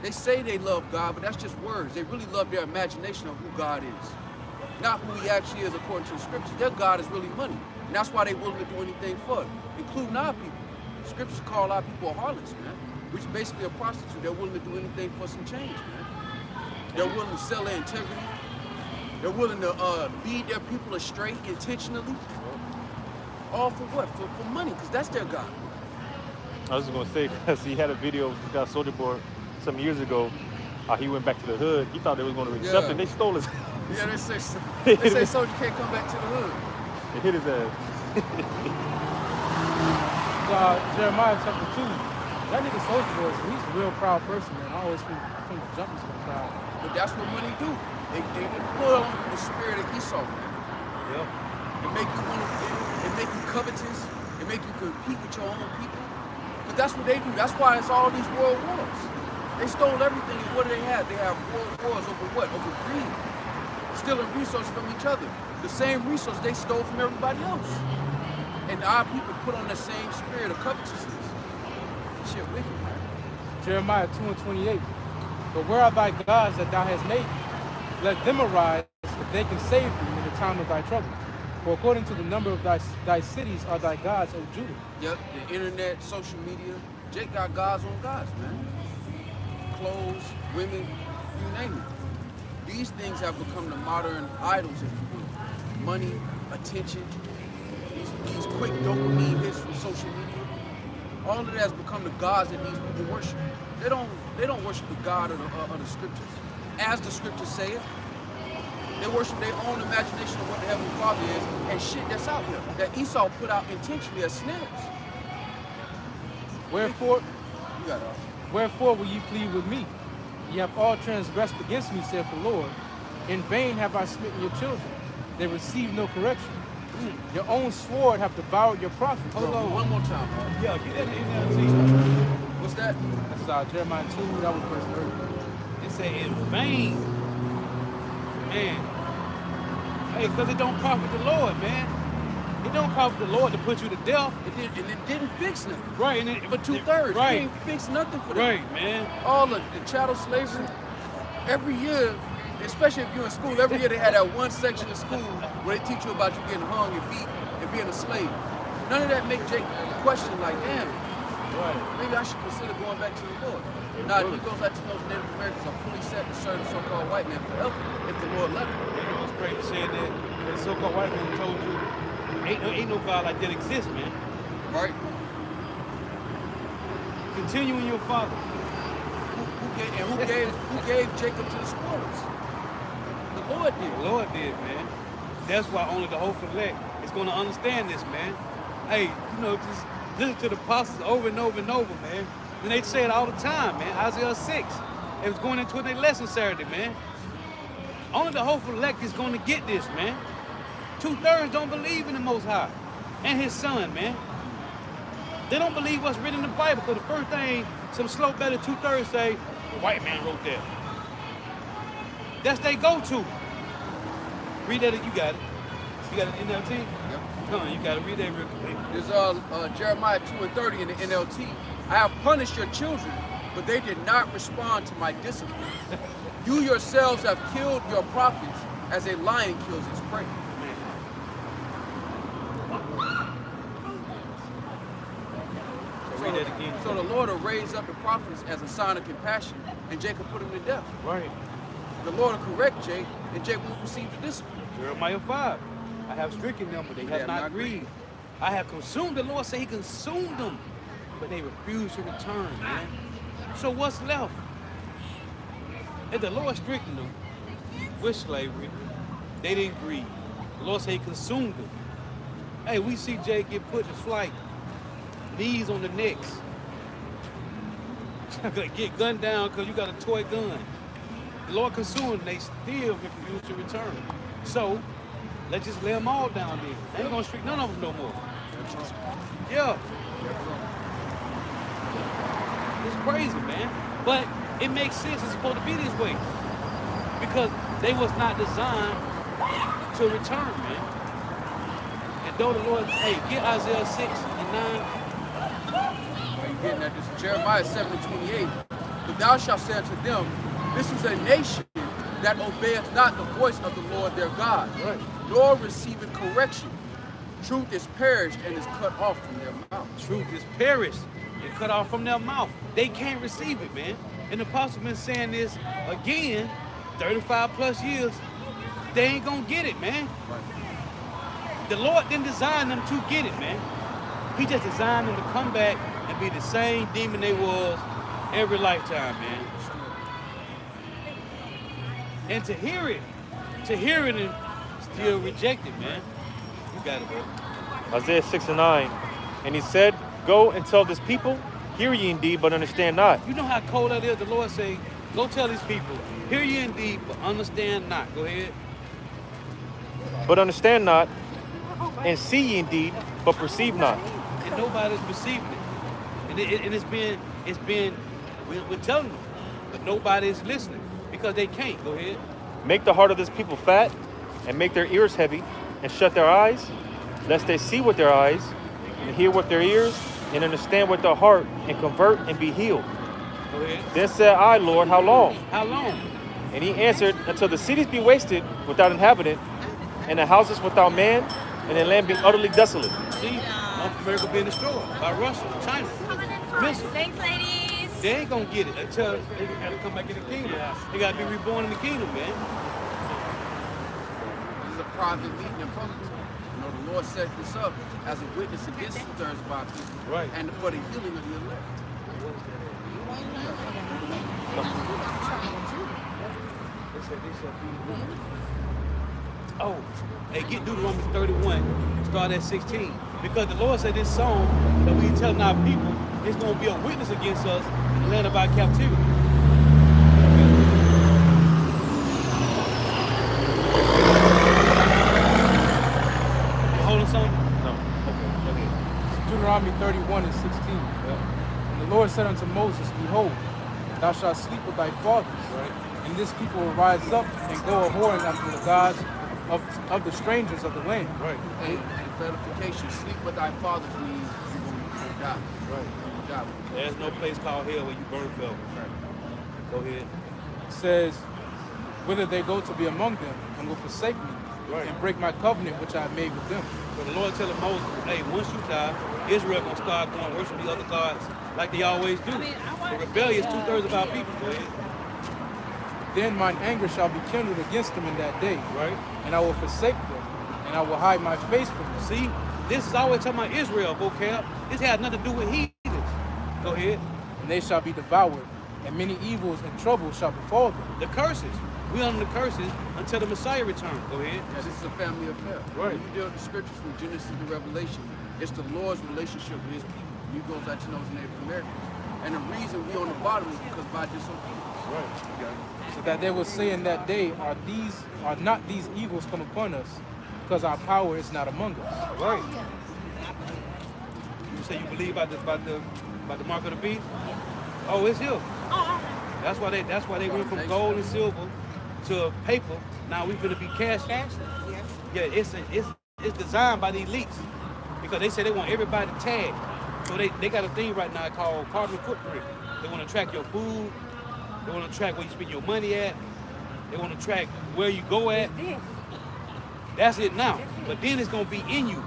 They say they love God, but that's just words. They really love their imagination of who God is. Not who he actually is according to the scriptures. Their God is really money. And that's why they're willing to do anything for it, including our people. The scriptures call our people harlots, man, which is basically a prostitute. They're willing to do anything for some change, man. They're willing to sell their integrity. They're willing to lead their people astray intentionally. All for what? For money, because that's their God. I was just gonna say, because he had a video of this guy Soldier Boy some years ago. He went back to the hood. He thought they was gonna accept him. They stole his. Yeah, they say Soldier can't come back to the hood. They hit his ass. Jeremiah chapter 2. That nigga Soldier Boy, he's a real proud person, man. I always think the jump is gonna proud. But that's what money do. They pull on the spirit of Esau, man. Yep. It make you want to. It make you covetous. It make you compete with your own people. But that's what they do. That's why it's all these world wars. They stole everything. And what do they have? They have world wars over what? Over greed. Stealing resources from each other. The same resource they stole from everybody else. And our people put on the same spirit of covetousness. Shit wicked, man. Jeremiah 2:28. But where are thy gods that thou hast made? Let them arise, if they can save thee in the time of thy trouble. For according to the number of thy cities are thy gods, O Judah. Yep, the internet, social media. Jake got gods on gods, man. Clothes, women, you name it. These things have become the modern idols of people. Money, attention, these quick dopamine hits from social media. All of that has become the gods that these people worship. They don't worship the God of the scriptures, as the scriptures say it. They worship their own imagination of what the Heavenly Father is and shit that's out here that Esau put out intentionally as snares. Wherefore, You got it. wherefore will ye plead with me? Ye have all transgressed against me, saith the Lord. In vain have I smitten your children. They receive no correction. Your own sword have devoured your prophets. Hold on, one more time. Yeah, get that NLT. What's that? That's Jeremiah 2, that was verse 30. It say in vain. Man. Hey, because it don't profit the Lord, man. It don't profit the Lord to put you to death. It didn't fix nothing. Right, and it, For 2/3. Right. It didn't fix nothing for them. Right, man. All of the chattel slavery, every year, especially if you're in school, every year they had that one section of school where they teach you about you getting hung and beat and being a slave. None of that make Jake question like, damn, maybe I should consider going back to the Lord. Nah, he goes out to those Native Americans are fully set to serve the so-called white man forever if the Lord let him. It's crazy saying that the so-called white man told you ain't no God like that exists, man. Right? Continue in your father. Who gave Jacob to the spoilers? The Lord did. The Lord did, man. That's why only the hopeful elect is going to understand this, man. Hey, you know, just listen to the apostles over and over and over, man. And they say it all the time, man. Isaiah 6. It was going into their lesson Saturday, man. Only the hopeful elect is going to get this, man. 2/3 don't believe in the Most High and His Son, man. They don't believe what's written in the Bible, because the first thing some slow belly 2/3 say, the white man wrote that. That's they go-to. Read that, you got it. You got it, NLT? Yep. Come on, you got to read that real quick. There's Jeremiah 2:30 in the NLT. I have punished your children, but they did not respond to my discipline. You yourselves have killed your prophets as a lion kills its prey. Read that again. So the Lord will raise up the prophets as a sign of compassion, and Jacob put him to death. Right. The Lord will correct Jake, and Jake will receive the discipline. Jeremiah 5. I have stricken them, but they have not grieved. I have consumed. The Lord said He consumed them, but they refuse to return, man. So what's left? If the Lord stricken them with slavery, they didn't grieve. The Lord said He consumed them. Hey, we see Jay get put to flight, knees on the necks. Get gunned down because you got a toy gun. The Lord consumed them, they still refuse to return. So, let's just lay them all down there. They ain't gonna strict none of them no more. Yeah. It's crazy, man. But it makes sense. It's supposed to be this way. Because they was not designed to return, man. And though the Lord, hey, get Isaiah 6 and 9. Are you getting that? This is Jeremiah 7:28. But thou shalt say unto them, this is a nation that obeyeth not the voice of the Lord their God, Right. nor receiveth correction. Truth is perished and is cut off from their mouth. Truth is perished and cut off from their mouth. They can't receive it, man. And the apostle been saying this again, 35 plus years. They ain't gonna get it, man. The Lord didn't design them to get it, man. He just designed them to come back and be the same demon they was every lifetime, man. And to hear it and still reject it, man. You got it, bro. Isaiah 6 and 9. And he said, go and tell this people, hear ye indeed, but understand not. You know how cold that is? The Lord say, go tell these people, hear ye indeed, but understand not. Go ahead. But understand not, and see ye indeed, but perceive not. And nobody's perceiving it. And it's been, we're telling them, but nobody's listening because they can't. Go ahead. Make the heart of this people fat, and make their ears heavy, and shut their eyes, lest they see with their eyes, and hear with their ears, and understand with their heart, and convert and be healed. Go ahead. Then said I, Lord, how long? How long? And he answered, until the cities be wasted without inhabitant, and the houses without man, and the land be utterly desolate. See, North America being destroyed by Russia, China, missiles. Thanks, ladies. They ain't gonna get it until they gotta come back in the kingdom. They gotta be reborn in the kingdom, man. This is a private meeting in public. The Lord set this up as a witness against two-thirds of our people, Right. and for the healing of the elect. Oh, hey, get Deuteronomy 31, start at 16. Because the Lord said this song that we telling our people is gonna be a witness against us in the land of our captivity. Holding something? No. Okay. Deuteronomy 31 and 16. And the Lord said unto Moses, behold, thou shalt sleep with thy fathers, Right. and this people will rise up and go a-whoring after the gods of the strangers of the land. Right. And edification, sleep with thy fathers means you're going to die. Right. You die. There's no place called hell where you burn fell. Go ahead. It says, whither they go to be among them, and will forsake me, Right. and break my covenant which I have made with them. So the Lord telling Moses, hey, once you die, Israel gonna start going worship the other gods like they always do. The rebellious 2/3 of our people. Go ahead. Then mine anger shall be kindled against them in that day, Right. and I will forsake them, and I will hide my face from them. See, this is always talking about Israel, vocab. This has nothing to do with heathens. Go ahead. And they shall be devoured, and many evils and troubles shall befall them. The curses. We under the curses until the Messiah returns. Go ahead. Yeah, this is a family affair. Right. When you deal with the scriptures from Genesis to Revelation, it's the Lord's relationship with his people. He goes out to those Native Americans. And the reason we on the bottom is because by disobedience. Right. So that they will say in that day, are not these evils come upon us, because our power is not among us. Right. You say you believe about the mark of the beast? Oh, it's here. That's why they went from gold and silver to paper. Now we finna be cash. Yeah, it's designed by the elites because they say they want everybody tagged. So they got a thing right now called carbon footprint. They want to track your food. They want to track where you spend your money at. They want to track where you go at. That's it now. But then it's gonna be in you.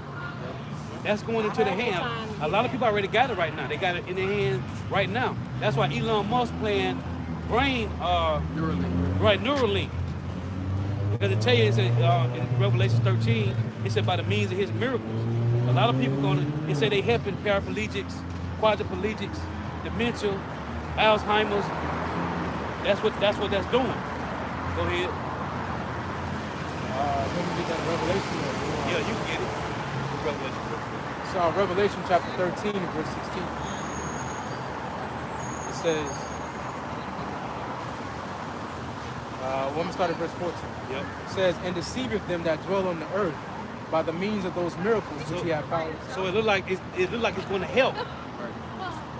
That's going into the hand. A lot of people already got it right now. They got it in their hand right now. That's why Elon Musk playing brain, Neuralink. Because it tell you, it said in Revelation 13, it said by the means of his miracles. A lot of people they say they helping paraplegics, quadriplegics, dementia, Alzheimer's. That's what that's doing. Go ahead. Let me get that Revelation. Yeah, you can get it. Revelation. So Revelation chapter 13 and verse 16. It says, let me start at verse 14. Yep. It says, and deceiveth them that dwell on the earth by the means of those miracles which he hath power. So it look like it's going to help.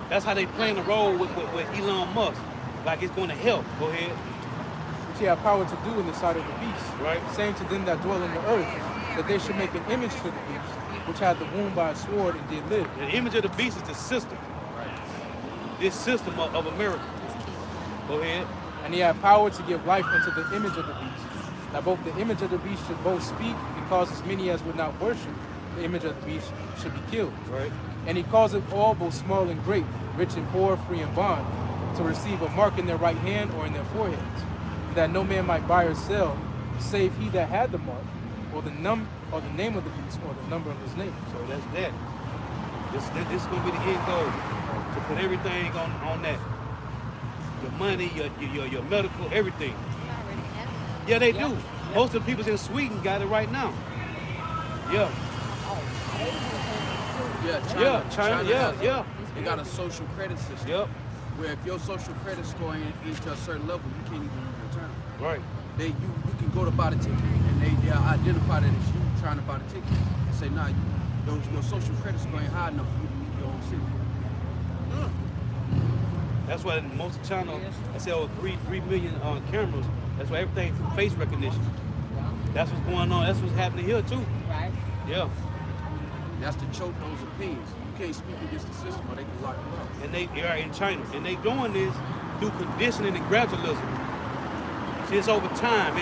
That's how they playing the role with Elon Musk. Like it's going to help. Go ahead. Which he hath power to do in the sight of the beast. Right. Saying to them that dwell on the earth, that they should make an image to the beast, which had the wound by a sword and did live. The image of the beast is the system. This system of America. Go ahead. And he had power to give life unto the image of the beast. That both the image of the beast should both speak, and cause as many as would not worship the image of the beast should be killed. Right. And he causeth all, both small and great, rich and poor, free and bond, to receive a mark in their right hand or in their foreheads, that no man might buy or sell, save he that had the mark, or the name of the beast, or the number of his name. So that's that. This is gonna be the end goal. To put everything on that. Your money, your medical, everything. Yeah, they do. Most of the people in Sweden got it right now. Yeah. Yeah, China, has yeah. They got a social credit system. Yep. Where if your social credit score ain't to a certain level, you can't even return. Right. You can go to buy the ticket and they identify that it's you trying to buy the ticket and say, nah, your social credit score ain't high enough for you to leave your own city. That's why most of China, I say over 3 million cameras. That's why everything through face recognition. That's what's going on. That's what's happening here too. Right. Yeah. That's to choke those opinions. You can't speak against the system or they can lock you up. And they are in China. And they doing this through conditioning and gradualism. See, it's over time.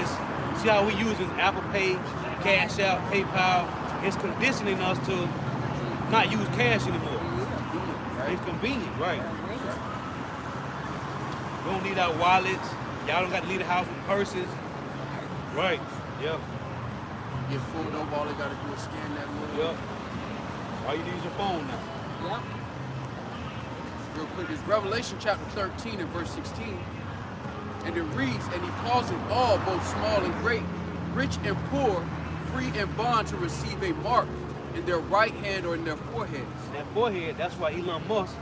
See how we using Apple Pay, Cash Out, PayPal. It's conditioning us to not use cash anymore. It's convenient, right? We don't need our wallets. Y'all don't got to leave the house with purses. Right, yeah. Get pulled over, all they got to do is scan that little. Yep. All you need is your phone now. Yep. Real quick, it's Revelation chapter 13 and verse 16. And it reads, and he causeth all, both small and great, rich and poor, free and bond, to receive a mark in their right hand or in their foreheads. That forehead, that's why Elon Musk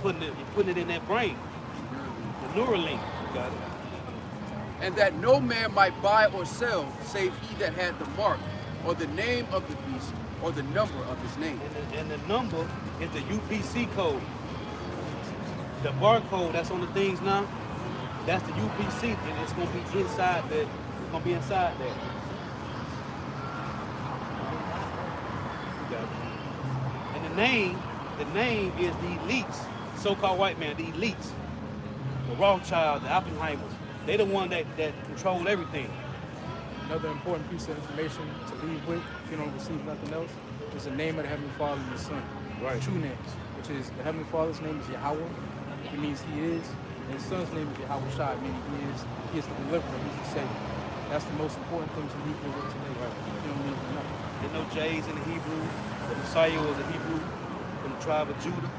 putting it in that brain. The Neuralink. You got it. And that no man might buy or sell, save he that had the mark, or the name of the beast, or the number of his name. And the number is the UPC code. The barcode that's on the things now, that's the UPC, and it's gonna be inside there. It's gonna be inside there. You got it. And the name is the elites, so-called white man, the elites. The Rothschild, the Oppenheimers. They the one that control everything. Another important piece of information to leave with, if you don't receive nothing else, is the name of the Heavenly Father and the Son. Right. True names, which is the Heavenly Father's name is Yahweh. It means He is. And His Son's name is Yahweh Shai, meaning He is the deliverer, He's the Savior. That's the most important thing to leave with today. Right. You don't need nothing. There's no J's in the Hebrew. The Messiah was a Hebrew from the tribe of Judah.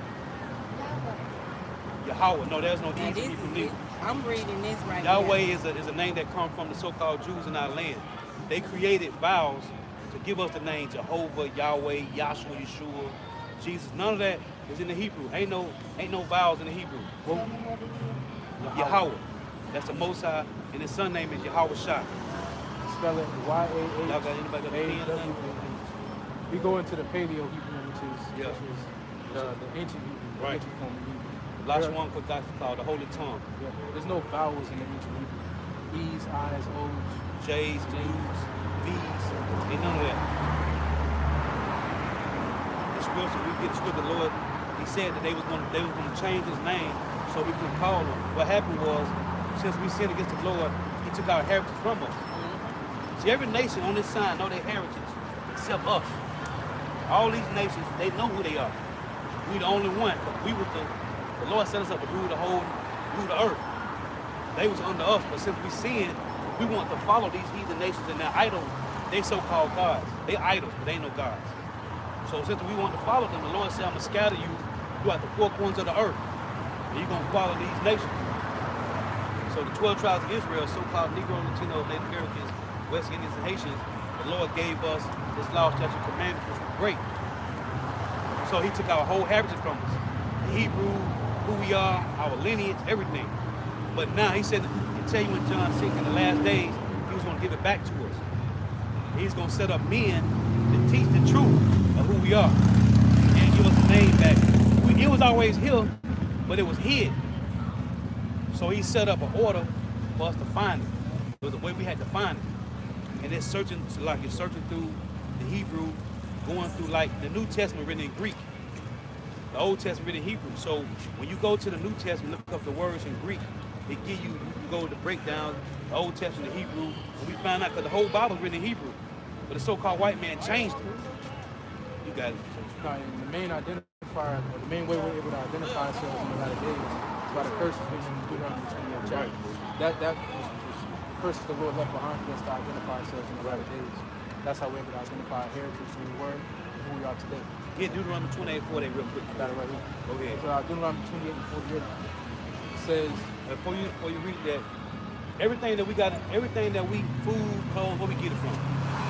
Yahweh. No, there's no Now E's this in Hebrew is neither. I'm reading this right Yahweh here. is a name that comes from the so-called Jews in our land. They created vowels to give us the name Jehovah, Yahweh, Yahshua, Yeshua, Jesus. None of that is in the Hebrew. Ain't no vowels in the Hebrew. Well, Yahweh. That's the Most High, and his son name is Yahweh Shai. Spell it Y-A-H. Y'all got anybody got a pen or something? We go into the Paleo Hebrew, which is the ancient Hebrew, the Right. ancient form of Hebrew. Last one that's called the Holy Tongue. Yeah. There's no vowels in the ancient Hebrew. E's, I's, O's. J's, U's, V's, ain't none of that. The scripture, we get the scripture, the Lord, he said that they was gonna change his name so we could call him. What happened was, since we sinned against the Lord, he took our heritage from us. See, every nation on this side know their heritage, except us. All these nations, they know who they are. We the only one. We was the Lord set us up to rule the earth. They was under us, but since we sinned, we want to follow these heathen nations and their idols. They so-called gods. They idols, but they ain't no gods. So since we want to follow them, the Lord said, I'm going to scatter you throughout the four corners of the earth. And you're going to follow these nations. So the 12 tribes of Israel, so-called Negro, Latino, Native Americans, West Indians, and Haitians, the Lord gave us this law, statute, commandments, which were great. So he took our whole heritage from us. The Hebrew, who we are, our lineage, everything. But now he said, he tell you in John 6, in the last days, he was going to give it back to us. He's going to set up men to teach the truth of who we are and give us a name back. It was always here, but it was hid. So he set up an order for us to find it. It was the way we had to find it. And it's searching, like you're searching through the Hebrew, going through like the New Testament written in Greek, the Old Testament written in Hebrew. So when you go to the New Testament, look up the words in Greek, they give you go to break down the Old Testament in Hebrew, and we find out because the whole Bible is written in Hebrew, but the so-called white man changed it. You got it. And the main identifier, or the main way we're able to identify ourselves in the latter days is by the curses mentioned in Deuteronomy 28 chapter. That was the curses the Lord left behind for us to identify ourselves in the latter days. That's how we're able to identify our heritage, who we were, and who we are today. Get Deuteronomy 28:48 real quick. Got it right here. Go ahead. So Deuteronomy 28 and 48 says, Before you read that, everything that we food, clothes, where we get it from?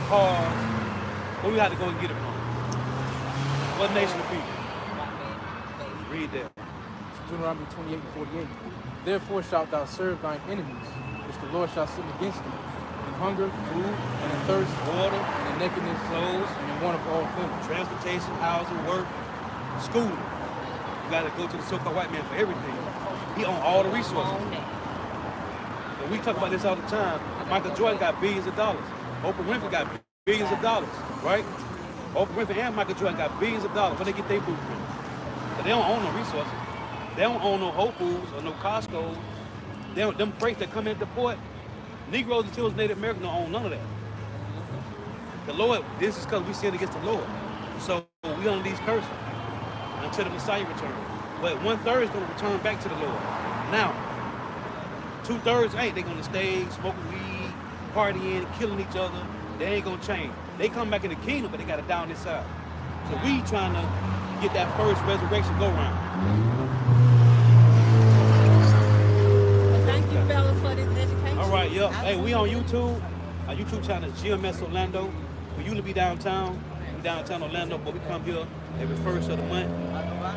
Cars, where we had to go and get it from? What nation of people? Read that. Deuteronomy 28 and 48. Therefore shalt thou serve thine enemies, which the Lord shall send against thee, in hunger, food, and in thirst, Water, and in nakedness, clothes, and in want of all things. transportation, housing, work, school. You gotta go to the so-called white man for everything. He owns all the resources. And we talk about this all the time. Michael Jordan got billions of dollars. Oprah Winfrey got billions of dollars, right? Oprah Winfrey and Michael Jordan got billions of dollars. Where they get their food from? But they don't own no resources. They don't own no Whole Foods or no Costco. They don't, them freights that come in at the port, Negroes until it's Native Americans don't own none of that. The Lord, this is because we sin against the Lord. So we under these curses until the Messiah returns. But 1/3 is going to return back to the Lord. Now, 2/3 ain't. They going to stay smoking weed, partying, killing each other. They ain't going to change. They come back in the kingdom, but they got to down this side. So we trying to get that first resurrection go round. Thank you, fellas, for this education. All right, yep. Hey, we on YouTube. Our YouTube channel is GMS Orlando. We usually be downtown. We downtown Orlando, but we come here every first of the month.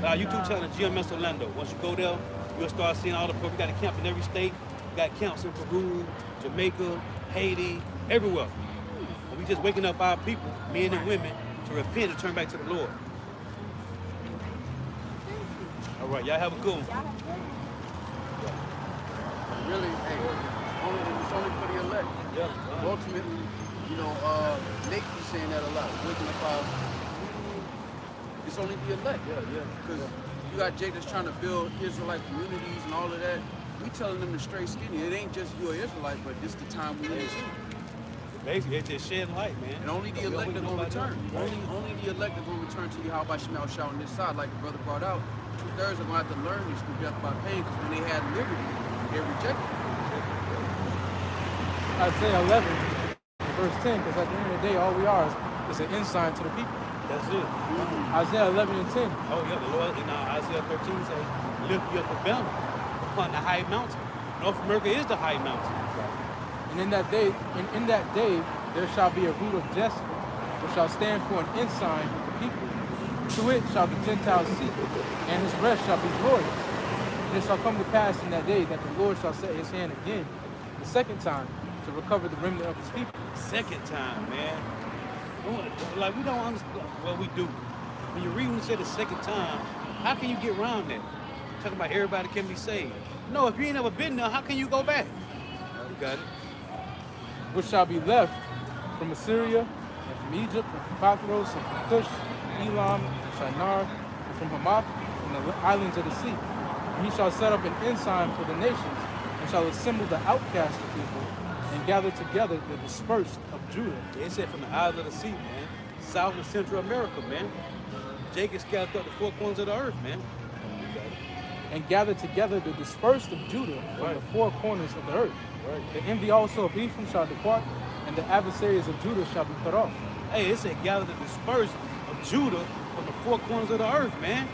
Our YouTube channel is GMS Orlando. Once you go there, you'll start seeing all the we got a camp in every state. We got camps in Peru, Jamaica, Haiti, everywhere. And we just waking up our people, men and women, to repent and turn back to the Lord. All right, y'all have a good one. Really, hey, it's only for the elect. Yeah. Ultimately, you know, Nate be saying that a lot. Waking up our, it's only the elect. Yeah. Because you got Jake that's trying to build Israelite communities and all of that. We telling them to stray skinny. It ain't just you're Israelite, but this the time we in too. Basically, it's just shedding light, man. And only the elect are going to return. Only the elect are going to return to Yahweh Shemel Shah on this side, like the brother brought out. 2/3 are going to have to learn this through death by pain, because when they had liberty, they rejected it. Isaiah 11, verse 10, because at the end of the day, all we are is an ensign to the people. That's it. Isaiah 11 and 10. Oh yeah, the Lord in Isaiah 13 says, lift you up a banner upon the high mountain. North America is the high mountain. And in that day, there shall be a root of Jesse, which shall stand for an ensign of the people. To it shall the Gentiles seek, and his rest shall be glorious. And it shall come to pass in that day that the Lord shall set his hand again, the second time, to recover the remnant of his people. Second time, man. Like we don't understand. Well, we do. When you read when it said the second time, how can you get around that? Talking about everybody can be saved. No, if you ain't never been there, how can you go back? You got it. Which shall be left from Assyria, and from Egypt, and from Pathros, and from Cush, and from Elam, and from Shinar, and from Hamath, from the islands of the sea. And he shall set up an ensign for the nations, and shall assemble the outcast of people, and gather together the dispersed of Judah. They said from the isles of the sea, man. South and Central America, man. Jacob scattered up the four corners of the earth, man. You got it. And gather together the dispersed of Judah from the four corners of the earth. Right. The envy also of Ephraim shall depart, and the adversaries of Judah shall be cut off. Hey, it said gather the dispersed of Judah from the four corners of the earth, man.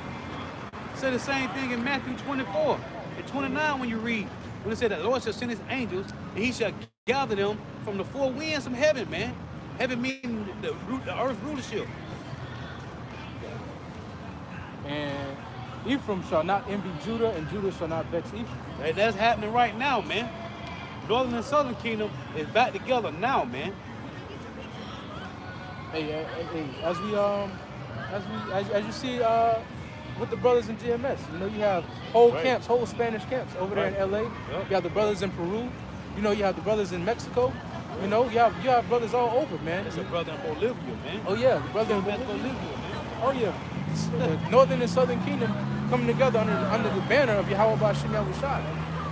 It said the same thing in Matthew 24 and 29 when you read. When it said that the Lord shall send his angels, and he shall gather them from the four winds from heaven, man. Heaven meaning the earth rulership. And Ephraim shall not envy Judah, and Judah shall not vex Ephraim. Hey, that's happening right now, man. Northern and Southern Kingdom is back together now, man. Hey, as you see with the brothers in GMS, you know, you have whole camps, whole Spanish camps over there in LA. Yep. You have the brothers in Peru. You know, you have the brothers in Mexico. You know, you have brothers all over, man. There's a brother in Bolivia, man. Oh yeah, the brother in Bolivia, Bolivia. man. Oh yeah, the Northern and Southern Kingdom coming together under the banner of Yahweh B'Shem Yahushua.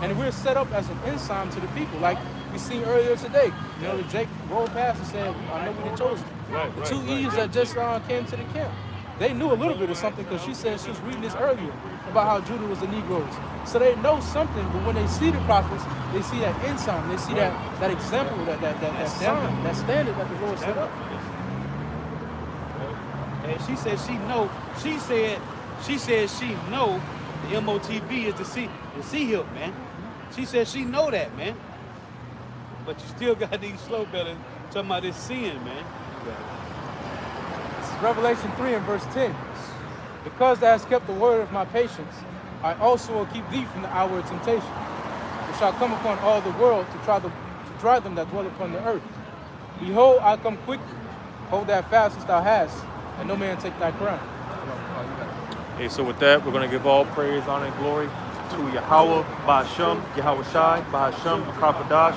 And we're set up as an ensign to the people, like we seen earlier today. You know, the Jake rolled past and said, "I know we the chosen." The two Eves that just came to the camp, they knew a little bit of something because she said she was reading this earlier about how Judah was the Negroes. So they know something, but when they see the prophets, they see that ensign, they see that example, that sign, that standard that the Lord set up. And she said she know. She said she know the MOTB is the sea hill, man. She said she know that, man. But you still got these slow bellies talking about this sin, man. This is Revelation 3 and verse 10. Because thou hast kept the word of my patience, I also will keep thee from the hour of temptation, which shall come upon all the world to try them that dwell upon the earth. Behold, I come quickly. Hold that fast as thou hast, and no man take thy crown. Okay, so with that, we're going to give all praise, honor, and glory to Yahweh, Ba'ashem, Yahweh Shai, Ba'ashem, Akapadash.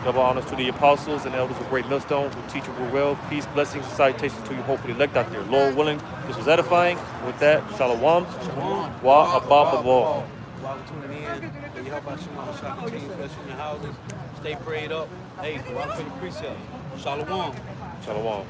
Double honors to the apostles and elders of Great Millstone who teach you well. Peace, blessings, and salutations to you, hopefully elect out there. Lord willing, this was edifying. With that, Shalom. Wa Abba. While we're tuning in, may you help out Shema Shah continue to bless you in your houses. Stay prayed up. Hey, go out for the precepts. Shalom. Shalom.